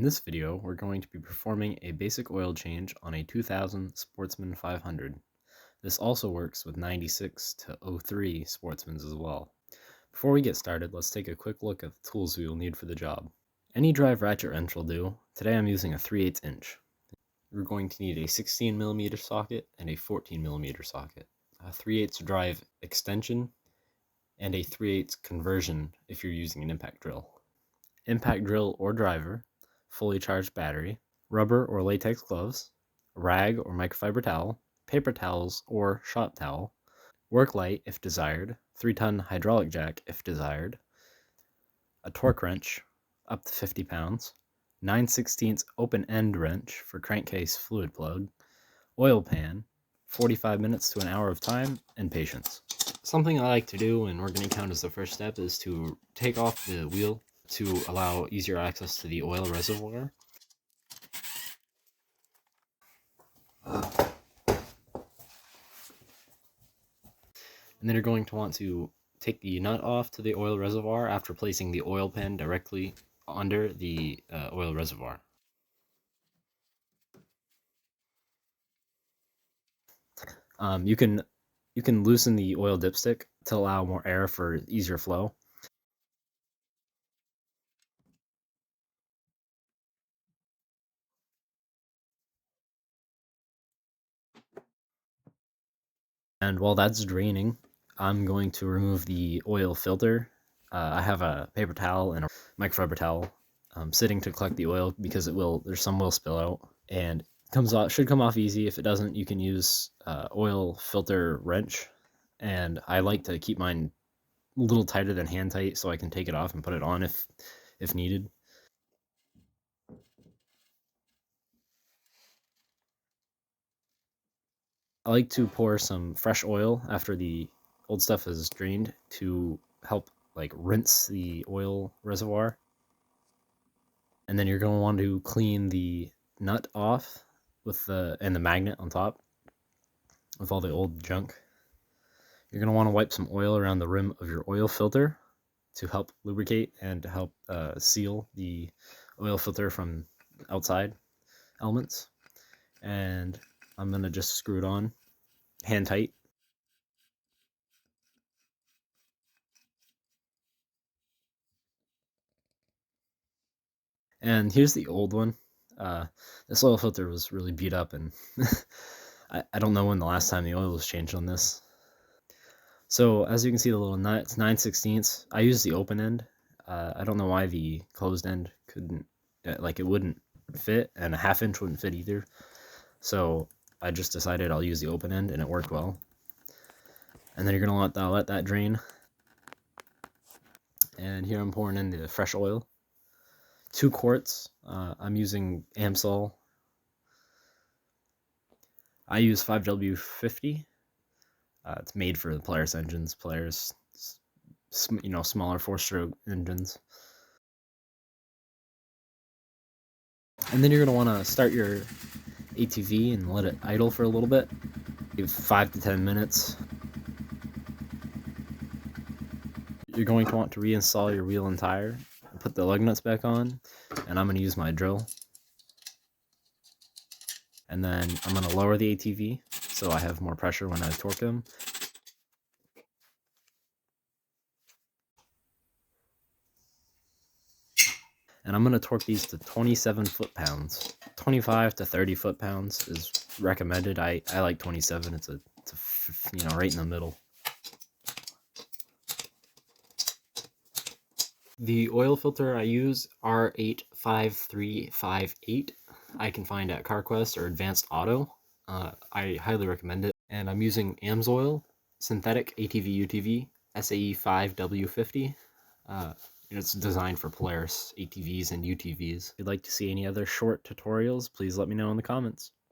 this video, we're going to be performing a basic oil change on a 2000 Sportsman 500. This also works with 96 to 03 Sportsmans as well. Before we get started, let's take a quick look at the tools we will need for the job. Any drive ratchet wrench will do. Today I'm using a 3/8 inch. We're going to need a 16mm socket and a 14mm socket, a 3/8 drive extension, and a 3/8 conversion if you're using an impact drill. Impact drill or driver, fully charged battery, rubber or latex gloves, rag or microfiber towel, paper towels or shop towel, work light if desired, 3-ton hydraulic jack if desired, a torque wrench up to 50 pounds, 9/16 open end wrench for crankcase fluid plug, oil pan, 45 minutes to an hour of time, and patience. Something I like to do when organic count as the first step is to take off the wheel to allow easier access to the oil reservoir. And then you're going to want to take the nut off to the oil reservoir after placing the oil pan directly under the oil reservoir. You can loosen the oil dipstick to allow more air for easier flow. And while that's draining, I'm going to remove the oil filter. I have a paper towel and a microfiber towel sitting to collect the oil because there's some will spill out, and should come off easy. If it doesn't, you can use oil filter wrench, and I like to keep mine a little tighter than hand tight so I can take it off and put it on if needed. I like to pour some fresh oil after the old stuff is drained to help rinse the oil reservoir. And then you're going to want to clean the nut off and the magnet on top with all the old junk. You're going to want to wipe some oil around the rim of your oil filter to help lubricate and to help seal the oil filter from outside elements. And I'm going to just screw it on hand tight. And here's the old one. This oil filter was really beat up, and I don't know when the last time the oil was changed on this. So as you can see, the little nut, it's 9/16. I used the open end. I don't know why the closed end couldn't, it wouldn't fit, and a 1/2 inch wouldn't fit either. So I just decided I'll use the open end, and it worked well. And then you're gonna let that drain. And here I'm pouring in the fresh oil. 2 quarts. I'm using Amsol. I use 5W50. It's made for the Polaris engines, smaller 4-stroke engines. And then you're going to want to start your ATV and let it idle for a little bit. Give 5 to 10 minutes. You're going to want to reinstall your wheel and tire, put the lug nuts back on, and I'm going to use my drill. And then I'm going to lower the ATV so I have more pressure when I torque them. And I'm going to torque these to 27 foot-pounds. 25 to 30 foot-pounds is recommended. I like 27. It's right in the middle. The oil filter I use, R85358. I can find at CarQuest or Advanced Auto. I highly recommend it. And I'm using AMSOIL synthetic ATV UTV SAE 5W50. It's designed for Polaris ATVs and UTVs. If you'd like to see any other short tutorials, please let me know in the comments.